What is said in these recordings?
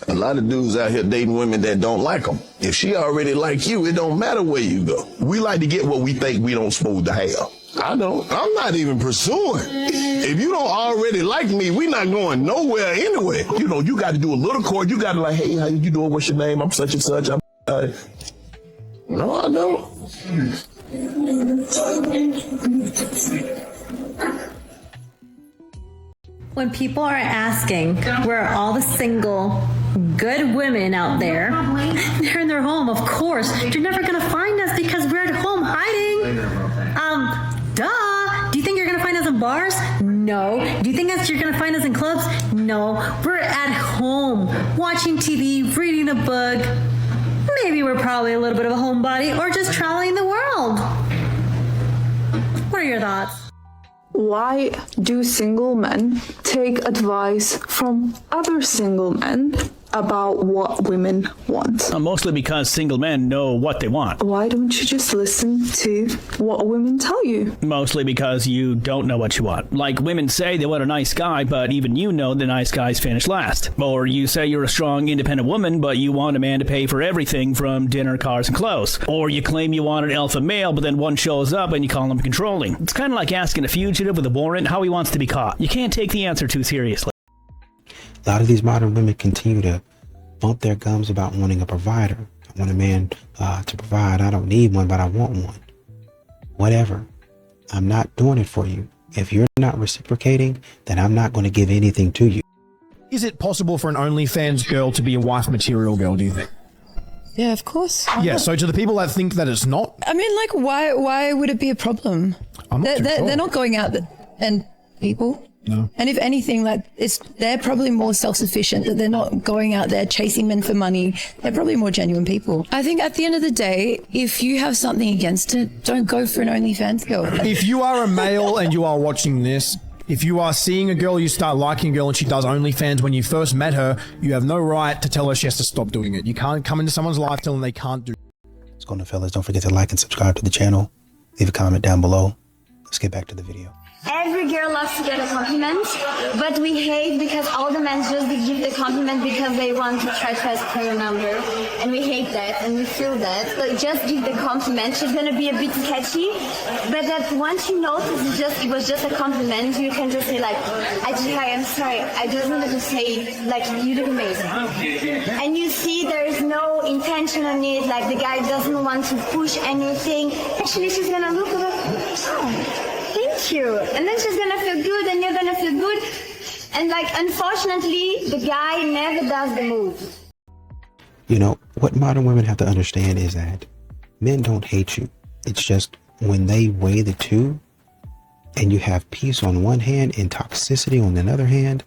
A lot of dudes out here dating women that don't like them. If she already like you, it don't matter where you go. We like to get what we think we don't supposed to have. I don't. I'm not even pursuing. If you don't already like me, we not going nowhere anyway. You know, you got to do a little court. You got to like, hey, how you doing? What's your name? I'm such and such. No, I don't. When people are asking where are all the single, good women out there, they're in their home, of course. You're never going to find us because we're at home hiding. Duh. Do you think you're going to find us in bars? No. Do you think that you're going to find us in clubs? No. We're at home, watching TV, reading a book. Maybe we're probably a little bit of a homebody or just traveling the world. What are your thoughts? Why do single men take advice from other single men about what women want? Mostly because single men know what they want. Why don't you just listen to what women tell you? Mostly because you don't know what you want. Like women say they want a nice guy, but even you know the nice guys finish last. Or you say you're a strong, independent woman, but you want a man to pay for everything from dinner, cars, and clothes. Or you claim you want an alpha male, but then one shows up and you call him controlling. It's kind of like asking a fugitive with a warrant how he wants to be caught. You can't take the answer too seriously. A lot of these modern women continue to bump their gums about wanting a provider. I want a man to provide. I don't need one, but I want one. Whatever. I'm not doing it for you. If you're not reciprocating, then I'm not going to give anything to you. Is it possible for an OnlyFans girl to be a wife material girl, do you think? Yeah, of course. Yeah, so to the people that think that it's not... I mean, like, why would it be a problem? They're not going out and people... No. And if anything, like they're probably more self-sufficient, that they're not going out there chasing men for money. They're probably more genuine people. I think at the end of the day, if you have something against it, don't go for an OnlyFans girl. If you are a male and you are watching this, if you are seeing a girl, you start liking a girl and she does OnlyFans when you first met her, you have no right to tell her she has to stop doing it. You can't come into someone's life telling them they can't do it. What's going on, fellas? Don't forget to like and subscribe to the channel. Leave a comment down below. Let's get back to the video. Every girl loves to get a compliment, but we hate because all the men just give the compliment because they want to try to ask for your number. And we hate that and we feel that. So just give the compliment. She's gonna be a bit sketchy, but that once you notice it was just a compliment, you can just say like, hi, I'm sorry, I just wanted to say like you look amazing. And you see there is no intention on it, like the guy doesn't want to push anything. Actually she's gonna look at it, thank you. And then she's gonna feel good and you're gonna feel good. And like, unfortunately, the guy never does the move. You know, what modern women have to understand is that men don't hate you. It's just when they weigh the two and you have peace on one hand and toxicity on another hand,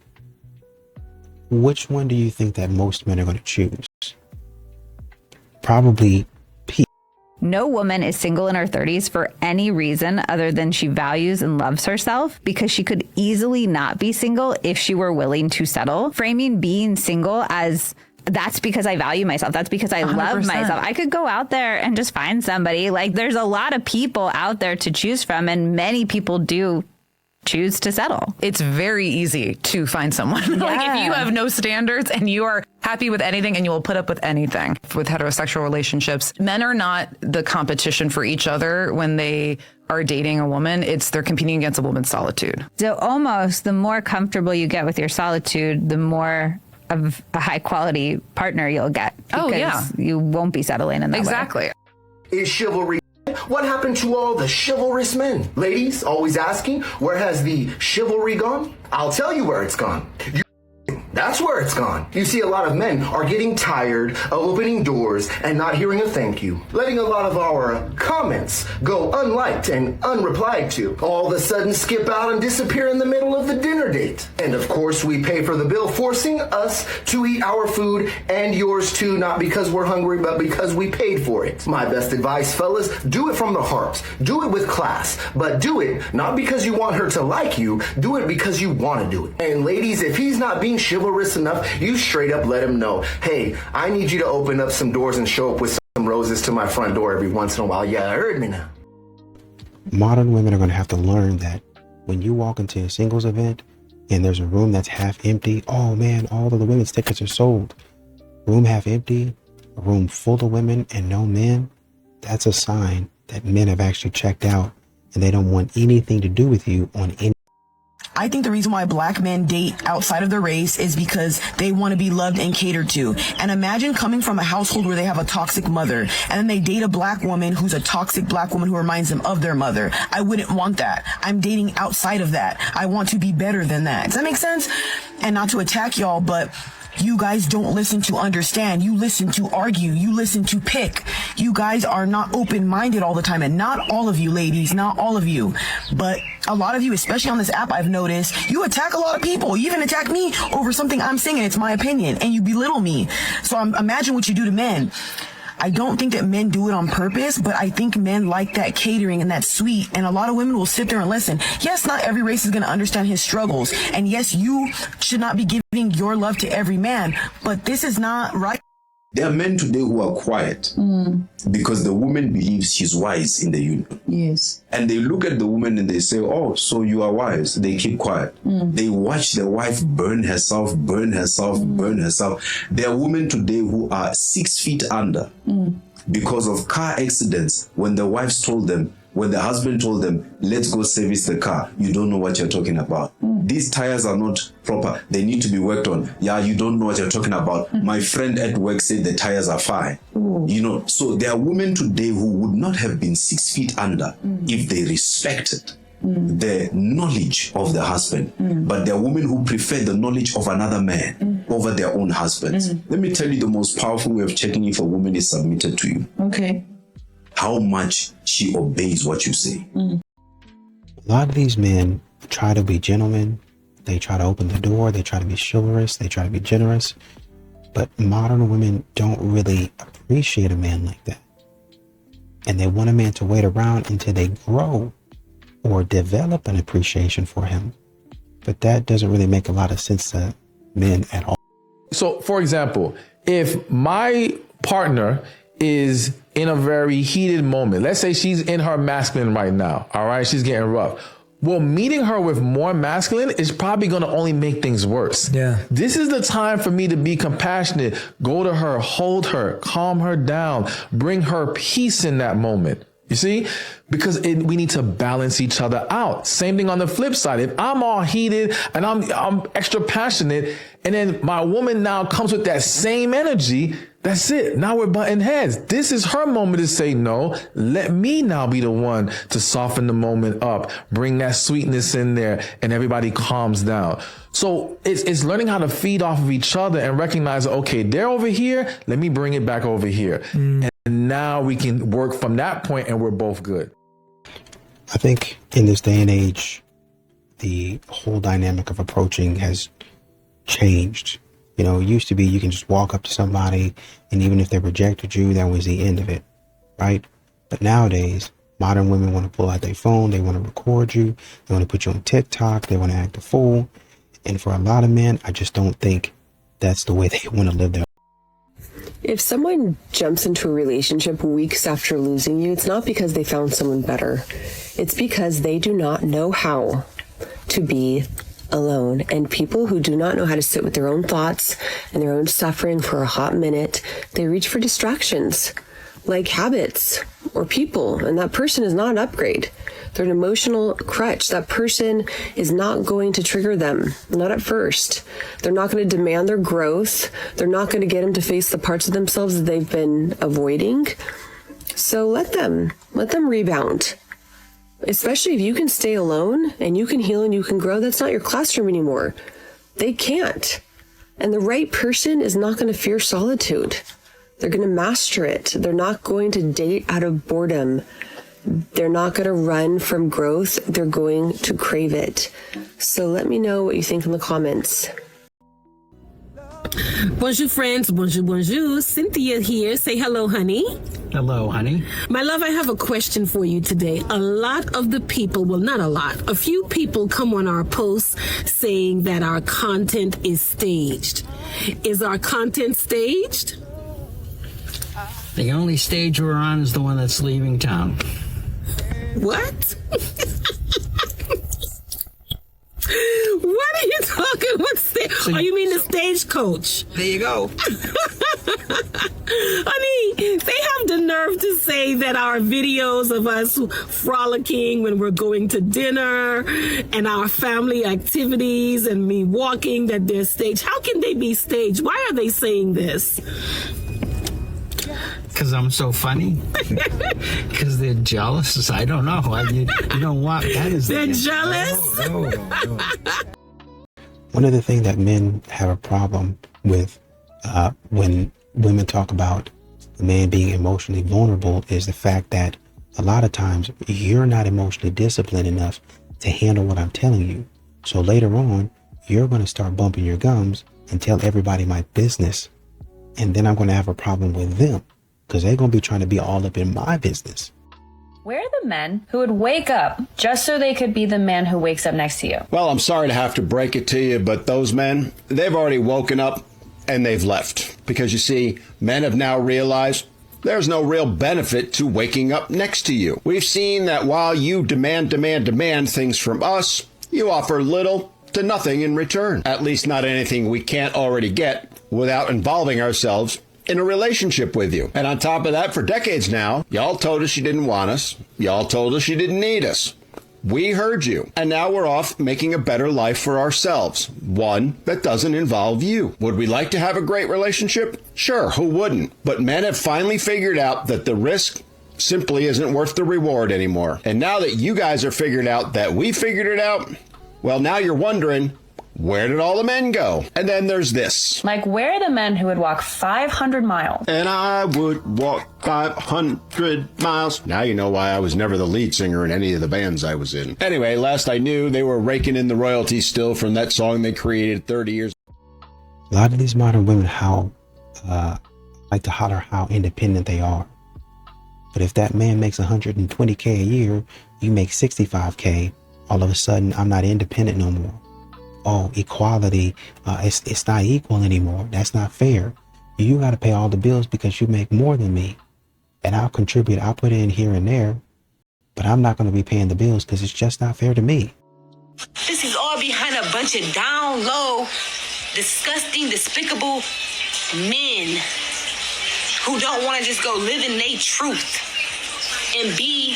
which one do you think that most men are going to choose? Probably No woman is single in her 30s for any reason other than she values and loves herself, because she could easily not be single if she were willing to settle. Framing being single as that's because I value myself, that's because I 100%. love myself. I could go out there and just find somebody. Like, there's a lot of people out there to choose from, and many people do choose to settle. It's very easy to find someone. Like, if you have no standards and you are happy with anything and you will put up with anything. With heterosexual relationships, men are not the competition for each other when they are dating a woman. It's they're competing against a woman's solitude. So almost the more comfortable you get with your solitude, the more of a high quality partner you'll get. Oh, yeah. Because you won't be settling in that way. Exactly. Is chivalry? What happened to all the chivalrous men? Ladies, always asking, where has the chivalry gone? I'll tell you where it's gone. That's where it's gone. You see, a lot of men are getting tired of opening doors and not hearing a thank you, letting a lot of our comments go unliked and unreplied to, all of a sudden skip out and disappear in the middle of the dinner date. And of course, we pay for the bill, forcing us to eat our food and yours too, not because we're hungry, but because we paid for it. My best advice, fellas, do it from the heart. Do it with class, but do it not because you want her to like you, do it because you want to do it. And ladies, if he's not being chivalrous enough, you straight up let him know, hey, I need you to open up some doors and show up with some roses to my front door every once in a while. Yeah, heard me now. Modern women are going to have to learn that when you walk into a singles event and there's a room that's half empty, oh man, all of the women's tickets are sold. room half empty, a room full of women and no men, that's a sign that men have actually checked out and they don't want anything to do with you on any. I think the reason why black men date outside of their race is because they want to be loved and catered to. And imagine coming from a household where they have a toxic mother and then they date a black woman who's a toxic black woman who reminds them of their mother. I wouldn't want that. I'm dating outside of that. I want to be better than that. Does that make sense? And not to attack y'all, but you guys don't listen to understand. You listen to argue. You listen to pick. You guys are not open-minded all the time. And not all of you ladies, not all of you, but a lot of you, especially on this app, I've noticed, you attack a lot of people. You even attack me over something I'm saying, and it's my opinion, and you belittle me. So imagine what you do to men. I don't think that men do it on purpose, but I think men like that catering and that sweet. And a lot of women will sit there and listen. Yes, not every race is going to understand his struggles. And yes, you should not be giving your love to every man, but this is not right. There are men today who are quiet because the woman believes she's wise in the union. Yes. And they look at the woman and they say, oh, so you are wise. They keep quiet. They watch the wife burn herself. There are women today who are 6 feet under because of car accidents. When the wives told them, when the husband told them, let's go service the car, you don't know what you're talking about. These tires are not proper. They need to be worked on. Yeah, you don't know what you're talking about. My friend at work said the tires are fine. You know, so there are women today who would not have been 6 feet under if they respected the knowledge of the husband. But there are women who prefer the knowledge of another man over their own husbands. Let me tell you, the most powerful way of checking if a woman is submitted to you. Okay. How much she obeys what you say. A lot of these men try to be gentlemen. They try to open the door. They try to be chivalrous. They try to be generous. But modern women don't really appreciate a man like that. And they want a man to wait around until they grow or develop an appreciation for him. But that doesn't really make a lot of sense to men at all. So, for example, if my partner is in a very heated moment, let's say she's in her masculine right now, all right, she's getting rough. Well, meeting her with more masculine is probably going to only make things worse. Yeah. This is the time for me to be compassionate, go to her, hold her, calm her down, bring her peace in that moment. You see, because we need to balance each other out. Same thing on the flip side. If I'm all heated and I'm extra passionate, and then my woman now comes with that same energy, that's it. Now we're butting heads. This is her moment to say no. Let me now be the one to soften the moment up, bring that sweetness in there, and everybody calms down. So it's learning how to feed off of each other and recognize, okay, they're over here. Let me bring it back over here. And now we can work from that point and we're both good. I think in this day and age, the whole dynamic of approaching has changed. You know, it used to be you can just walk up to somebody and even if they rejected you, that was the end of it, right? But nowadays, modern women want to pull out their phone. They want to record you. They want to put you on TikTok. They want to act a fool. And for a lot of men, I just don't think that's the way they want to live their life. If someone jumps into a relationship weeks after losing you, it's not because they found someone better. It's because they do not know how to be alone. And people who do not know how to sit with their own thoughts and their own suffering for a hot minute, they reach for distractions like habits or people. And that person is not an upgrade. They're an emotional crutch. That person is not going to trigger them, not at first. They're not going to demand their growth. They're not going to get them to face the parts of themselves that they've been avoiding. So let them rebound. Especially if you can stay alone and you can heal and you can grow, that's not your classroom anymore. They can't. And the right person is not going to fear solitude. They're going to master it. They're not going to date out of boredom. They're not going to run from growth. They're going to crave it. So let me know what you think in the comments. Bonjour, friends. Bonjour, bonjour. Cynthia here. Say hello, honey. Hello, honey. My love, I have a question for you today. A lot of the people, well, not a lot, a few people come on our posts saying that our content is staged. Is our content staged? The only stage we're on is the one that's leaving town. What? What are you talking about? Oh, you mean the stagecoach? There you go. Honey, they have the nerve to say that our videos of us frolicking when we're going to dinner and our family activities and me walking, that they're staged. How can they be staged? Why are they saying this? Because I'm so funny? Because they're jealous? I don't know. You don't want that is they're jealous? One of the things that men have a problem with when women talk about the man being emotionally vulnerable is the fact that a lot of times you're not emotionally disciplined enough to handle what I'm telling you. So later on, you're going to start bumping your gums and tell everybody my business. And then I'm going to have a problem with them because they're going to be trying to be all up in my business. Where are the men who would wake up just so they could be the man who wakes up next to you? Well, I'm sorry to have to break it to you, but those men, they've already woken up and they've left. Because you see, men have now realized there's no real benefit to waking up next to you. We've seen that while you demand things from us, you offer little to nothing in return. At least not anything we can't already get without involving ourselves in a relationship with you. And on top of that, for decades now, y'all told us you didn't want us. Y'all told us you didn't need us. We heard you. And now we're off making a better life for ourselves. One that doesn't involve you. Would we like to have a great relationship? Sure, who wouldn't? But men have finally figured out that the risk simply isn't worth the reward anymore. And now that you guys are figured out that we figured it out, well, now you're wondering, where did all the men go? And then there's this. Like, where are the men who would walk 500 miles? And I would walk 500 miles. Now you know why I was never the lead singer in any of the bands I was in. Anyway, last I knew, they were raking in the royalties still from that song they created 30 years. A lot of these modern women like to holler how independent they are. But if that man makes $120K a year, you make $65K, all of a sudden I'm not independent no more. Oh, equality, it's not equal anymore. That's not fair. You got to pay all the bills because you make more than me. And I'll contribute, I'll put in here and there, but I'm not going to be paying the bills because it's just not fair to me. This is all behind a bunch of down low, disgusting, despicable men who don't want to just go live in their truth and be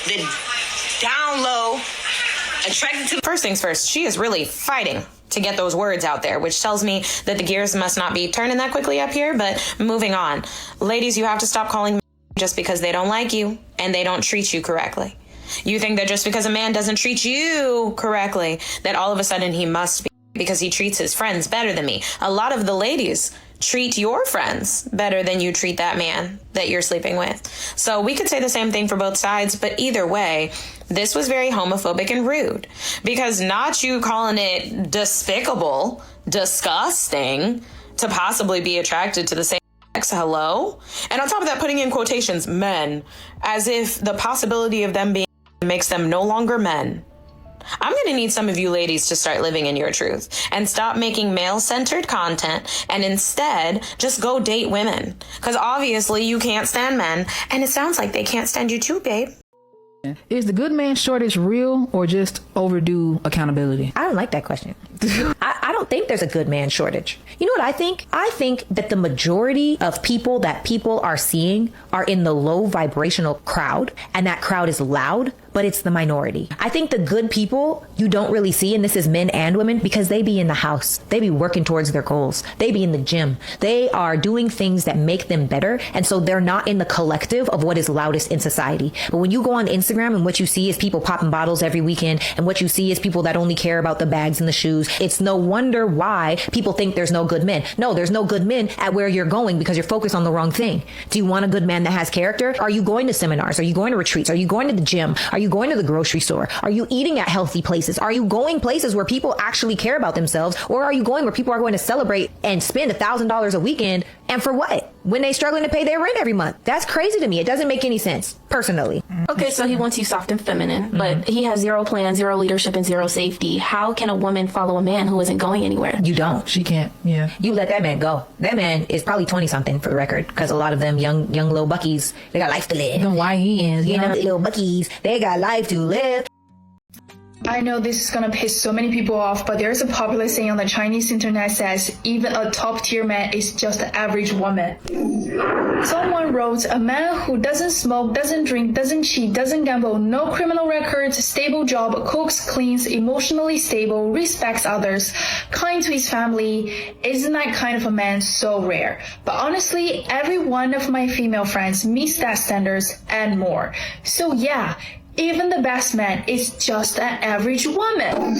the down low, attracted to. First things first, she is really fighting to get those words out there, which tells me that the gears must not be turning that quickly up here. But moving on, ladies, you have to stop calling men just because they don't like you and they don't treat you correctly. You think that just because a man doesn't treat you correctly, that all of a sudden he must be, because he treats his friends better than me. A lot of the ladies treat your friends better than you treat that man that you're sleeping with. So we could say the same thing for both sides, but either way, this was very homophobic and rude, because not you calling it despicable, disgusting to possibly be attracted to the same sex. Hello? And on top of that, putting in quotations, men, as if the possibility of them being makes them no longer men. I'm going to need some of you ladies to start living in your truth and stop making male-centered content and instead just go date women. Because obviously you can't stand men, and it sounds like they can't stand you too, babe. Is the good man shortage real or just overdue accountability? I don't like that question. I don't think there's a good man shortage. You know what I think? I think that the majority of people that people are seeing are in the low vibrational crowd, and that crowd is loud, but it's the minority. I think the good people you don't really see, and this is men and women, because they be in the house. They be working towards their goals. They be in the gym. They are doing things that make them better, and so they're not in the collective of what is loudest in society. But when you go on Instagram and what you see is people popping bottles every weekend, and what you see is people that only care about the bags and the shoes, it's no wonder why people think there's no good men. No, there's no good men at where you're going because you're focused on the wrong thing. Do you want a good man that has character? Are you going to seminars? Are you going to retreats? Are you going to the gym? Are you going to the grocery store? Are you eating at healthy places? Are you going places where people actually care about themselves? Or are you going where people are going to celebrate and spend $1,000 a weekend? And for what? When they're struggling to pay their rent every month. That's crazy to me. It doesn't make any sense, personally. Okay, so he wants you soft and feminine, but he has zero plan, zero leadership, and zero safety. How can a woman follow a man who isn't going anywhere? You don't. She can't. Yeah. You let that man go. That man is probably 20-something for the record, because a lot of them young little buckies, they got life to live. Why he is, you know, little buckies, they got life to live. I know this is gonna piss so many people off, but there's a popular saying on the Chinese internet says, even a top tier man is just an average woman. Someone wrote, a man who doesn't smoke, doesn't drink, doesn't cheat, doesn't gamble, no criminal records, stable job, cooks, cleans, emotionally stable, respects others, kind to his family. Isn't that kind of a man so rare? But honestly, every one of my female friends meets that standards and more. So yeah, even the best man is just an average woman.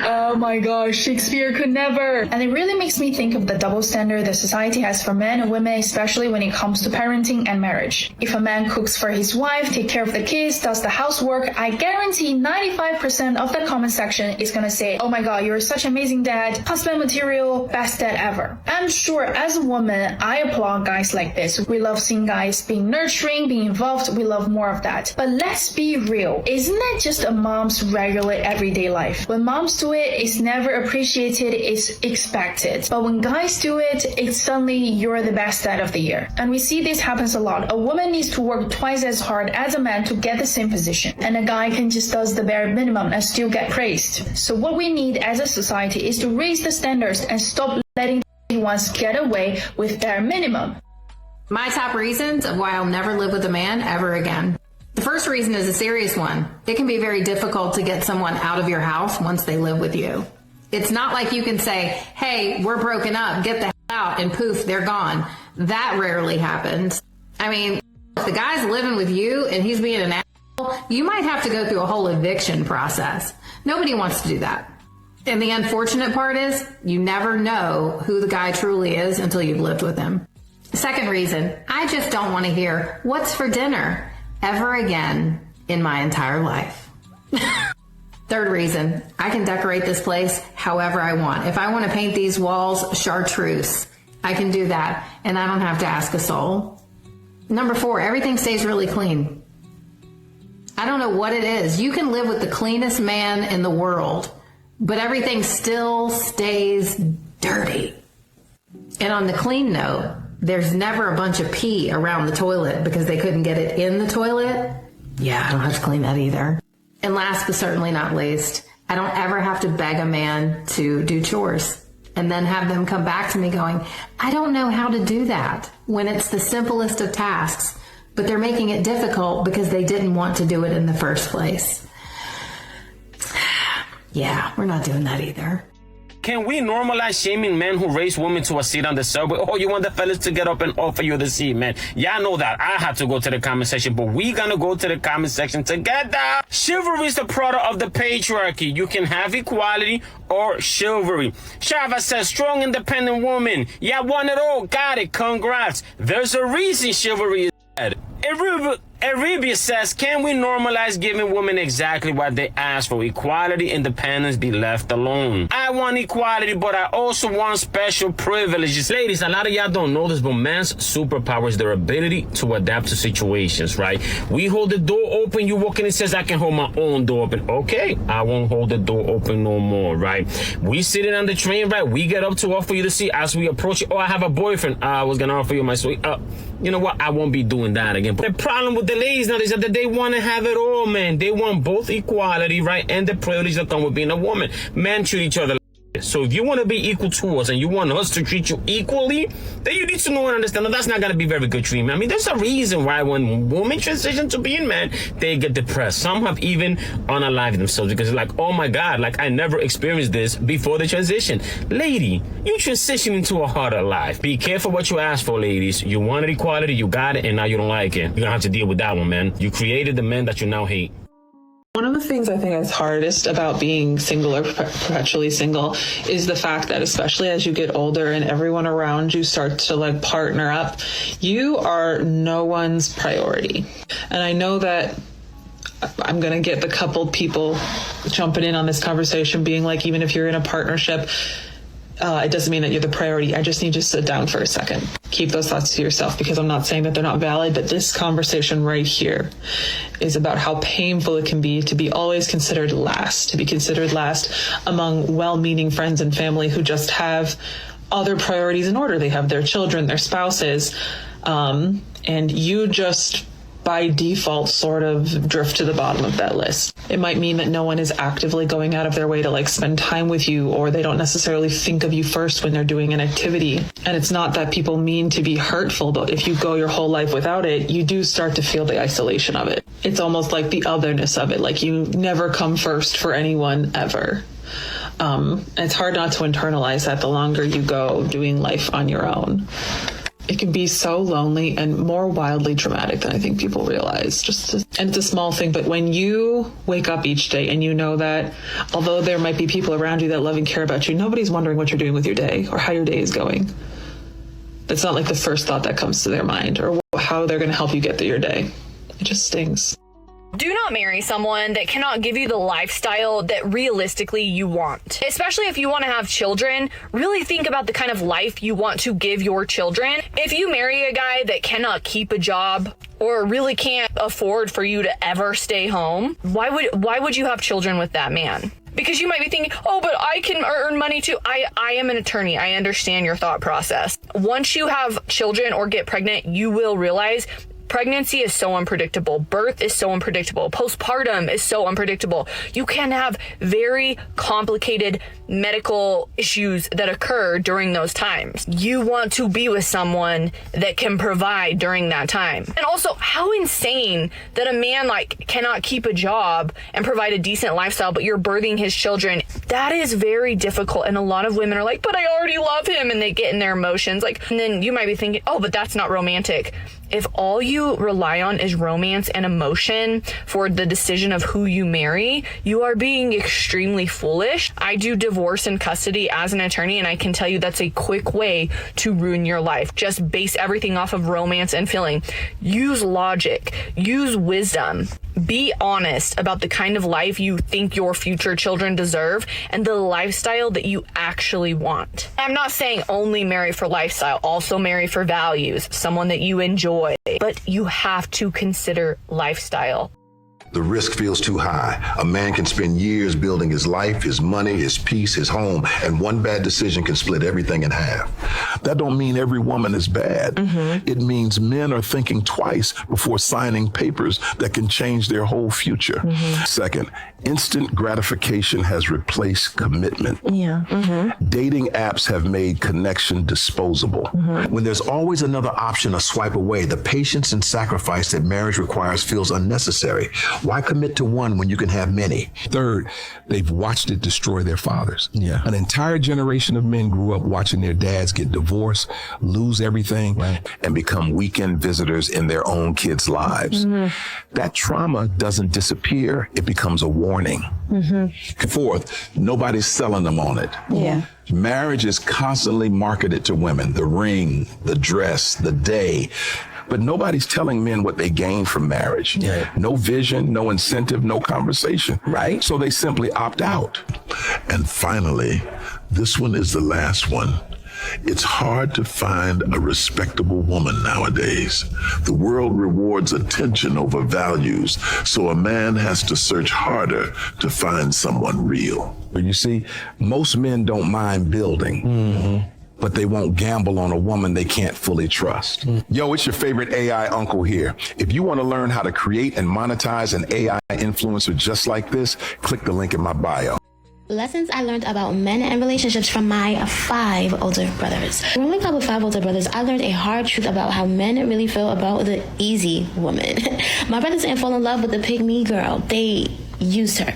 Oh my gosh, Shakespeare could never. And it really makes me think of the double standard that society has for men and women, especially when it comes to parenting and marriage. If a man cooks for his wife, takes care of the kids, does the housework, I guarantee 95% of the comment section is gonna say, oh my god, you're such an amazing dad, husband material, best dad ever. I'm sure as a woman, I applaud guys like this. We love seeing guys being nurturing, being involved, we love more of that. But let's be real, isn't that just a mom's regular everyday life? When moms do it, it's never appreciated, it's expected. But when guys do it, it's suddenly you're the best dad of the year. And we see this happens a lot. A woman needs to work twice as hard as a man to get the same position, and a guy can just does the bare minimum and still get praised. So what we need as a society is to raise the standards and stop letting ones get away with bare minimum. My top reasons of why I'll never live with a man ever again. The first reason is a serious one. It can be very difficult to get someone out of your house once they live with you. It's not like you can say, hey, we're broken up, get the hell out, and poof, they're gone. That rarely happens. I mean, if the guy's living with you and he's being an asshole, you might have to go through a whole eviction process. Nobody wants to do that. And the unfortunate part is, you never know who the guy truly is until you've lived with him. Second reason, I just don't want to hear, what's for dinner? Ever again in my entire life. Third reason, I can decorate this place however I want. If I want to paint these walls chartreuse, I can do that, and I don't have to ask a soul. Number 4, everything stays really clean. I don't know what it is. You can live with the cleanest man in the world, but everything still stays dirty. And on the clean note, there's never a bunch of pee around the toilet because they couldn't get it in the toilet. Yeah, I don't have to clean that either. And last but certainly not least, I don't ever have to beg a man to do chores and then have them come back to me going, I don't know how to do that, when it's the simplest of tasks, but they're making it difficult because they didn't want to do it in the first place. Yeah, we're not doing that either. Can we normalize shaming men who raise women to a seat on the subway? Oh, you want the fellas to get up and offer you the seat, man. Yeah, I know that. I have to go to the comment section, but we gonna go to the comment section together. Chivalry is the product of the patriarchy. You can have equality or chivalry. Shava says, strong, independent woman. Yeah, won it all. Got it. Congrats. There's a reason chivalry is dead. Arabia says, can we normalize giving women exactly what they ask for? Equality, independence, be left alone. I want equality, but I also want special privileges. Ladies, a lot of y'all don't know this, but man's superpower is their ability to adapt to situations, right? We hold the door open, you walk in and says, I can hold my own door open. Okay, I won't hold the door open no more, right? We sitting on the train, right? We get up to offer you the seat. As we approach it, oh, I have a boyfriend. I was gonna offer you my suite. You know what? I won't be doing that again. But the problem with the ladies now is that they want to have it all, man. They want both equality, right, and the privilege that come with being a woman. Men treat each other like this. So if you want to be equal to us and you want us to treat you equally, then you need to know and understand that that's not going to be very good treatment. I mean, there's a reason why when women transition to being men, they get depressed. Some have even unalived themselves because it's like, oh my God, like I never experienced this before the transition. Lady, you transition into a harder life. Be careful what you ask for, ladies. You wanted equality, you got it, and now you don't like it. You're going to have to deal with that one, man. You created the men that you now hate. One of the things I think is hardest about being single or perpetually single is the fact that, especially as you get older and everyone around you starts to like partner up, you are no one's priority. And I know that I'm going to get the couple people jumping in on this conversation being like, even if you're in a partnership, it doesn't mean that you're the priority. I just need you to sit down for a second. Keep those thoughts to yourself, because I'm not saying that they're not valid, but this conversation right here is about how painful it can be to be always considered last, to be considered last among well-meaning friends and family who just have other priorities in order. They have their children, their spouses, and you just by default sort of drift to the bottom of that list. It might mean that no one is actively going out of their way to like spend time with you, or they don't necessarily think of you first when they're doing an activity. And it's not that people mean to be hurtful, but if you go your whole life without it, you do start to feel the isolation of it. It's almost like the otherness of it, like you never come first for anyone ever. It's hard not to internalize that the longer you go doing life on your own. It can be so lonely and more wildly dramatic than I think people realize. And it's a small thing, but when you wake up each day and you know that although there might be people around you that love and care about you, nobody's wondering what you're doing with your day or how your day is going. That's not like the first thought that comes to their mind or how they're going to help you get through your day. It just stings. Do not marry someone that cannot give you the lifestyle that realistically you want. Especially if you want to have children, really think about the kind of life you want to give your children. If you marry a guy that cannot keep a job or really can't afford for you to ever stay home, why would you have children with that man? Because you might be thinking, oh, but I can earn money too. I am an attorney. I understand your thought process. Once you have children or get pregnant, you will realize pregnancy is so unpredictable. Birth is so unpredictable. Postpartum is so unpredictable. You can have very complicated medical issues that occur during those times. You want to be with someone that can provide during that time. And also, how insane that a man cannot keep a job and provide a decent lifestyle, but you're birthing his children. That is very difficult. And a lot of women are like, but I already love him. And they get in their emotions. And then you might be thinking, oh, but that's not romantic. If all you rely on is romance and emotion for the decision of who you marry, you are being extremely foolish. I do divorce and custody as an attorney, and I can tell you that's a quick way to ruin your life. Just base everything off of romance and feeling. Use logic. Use wisdom. Be honest about the kind of life you think your future children deserve and the lifestyle that you actually want. I'm not saying only marry for lifestyle, also marry for values, someone that you enjoy, but you have to consider lifestyle. The risk feels too high. A man can spend years building his life, his money, his peace, his home, and one bad decision can split everything in half. That don't mean every woman is bad. It means men are thinking twice before signing papers that can change their whole future. Second, instant gratification has replaced commitment. Dating apps have made connection disposable. When there's always another option a swipe away, the patience and sacrifice that marriage requires feels unnecessary. Why commit to one when you can have many? Third, they've watched it destroy their fathers. An entire generation of men grew up watching their dads get divorced, lose everything, and become weekend visitors in their own kids' lives. That trauma doesn't disappear, it becomes a warning. Fourth, nobody's selling them on it. Marriage is constantly marketed to women, the ring, the dress, the day. But nobody's telling men what they gain from marriage. No vision, no incentive, no conversation. So they simply opt out. And finally, this one is the last one. It's hard to find a respectable woman nowadays. The world rewards attention over values, so a man has to search harder to find someone real. You see, most men don't mind building. But they won't gamble on a woman they can't fully trust. Yo, it's your favorite AI uncle here. If you want to learn how to create and monetize an AI influencer just like this, click the link in my bio. Lessons I learned about men and relationships from my 5 older brothers. Growing up with 5 older brothers, I learned a hard truth about how men really feel about the easy woman. My brothers didn't fall in love with the pick-me girl. They used her.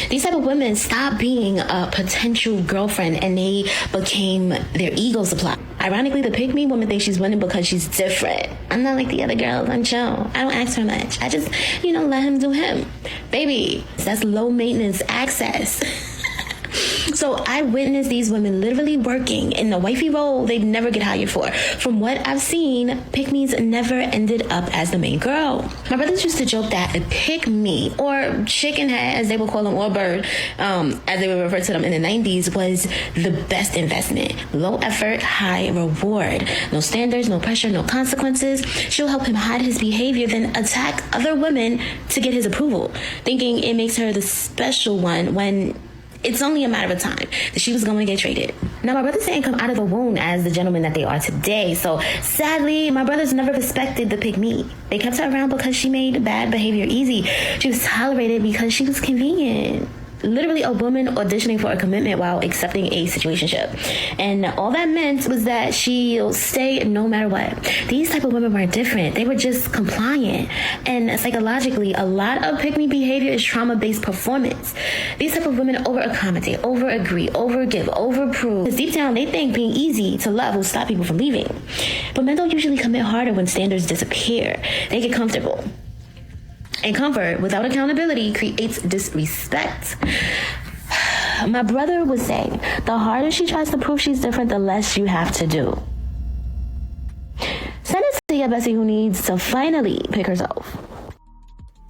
These type of women stopped being a potential girlfriend and they became their ego supply. Ironically, the pick-me woman thinks she's winning because she's different. I'm not like the other girls. I'm chill. I don't ask for much. I just, let him do him. Baby, that's low maintenance access. So I witnessed these women literally working in the wifey role they'd never get hired for. From what I've seen, pick-me's never ended up as the main girl. My brothers used to joke that a pick-me, or chicken head as they would call them, or bird, as they would refer to them in the 90s, was the best investment. Low effort, high reward. No standards, no pressure, no consequences. She'll help him hide his behavior, then attack other women to get his approval, thinking it makes her the special one when it's only a matter of time that she was going to get traded. Now, my brothers didn't come out of the womb as the gentlemen that they are today. So sadly, my brothers never respected the pick me. They kept her around because she made bad behavior easy. She was tolerated because she was convenient. Literally a woman auditioning for a commitment while accepting a situationship. And all that meant was that she'll stay no matter what. These type of women weren't different. They were just compliant. And psychologically, a lot of pick-me behavior is trauma-based performance. These type of women over-accommodate, over-agree, over-give, over-prove. Because deep down, they think being easy to love will stop people from leaving. But men don't usually commit harder when standards disappear. They get comfortable. And comfort without accountability creates disrespect. My brother would say, the harder she tries to prove she's different, the less you have to do. Send it to your bestie who needs to finally pick herself.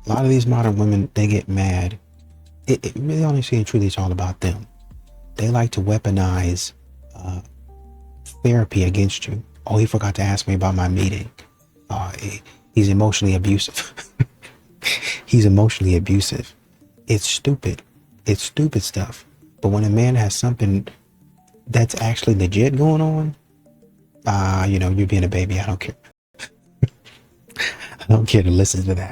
A lot of these modern women, they get mad. It really honestly and truly, it's all about them. They like to weaponize therapy against you. Oh, he forgot to ask me about my meeting. He's emotionally abusive. He's emotionally abusive. It's stupid. It's stupid stuff. But when a man has something that's actually legit going on, you're being a baby. I don't care. I don't care to listen to that.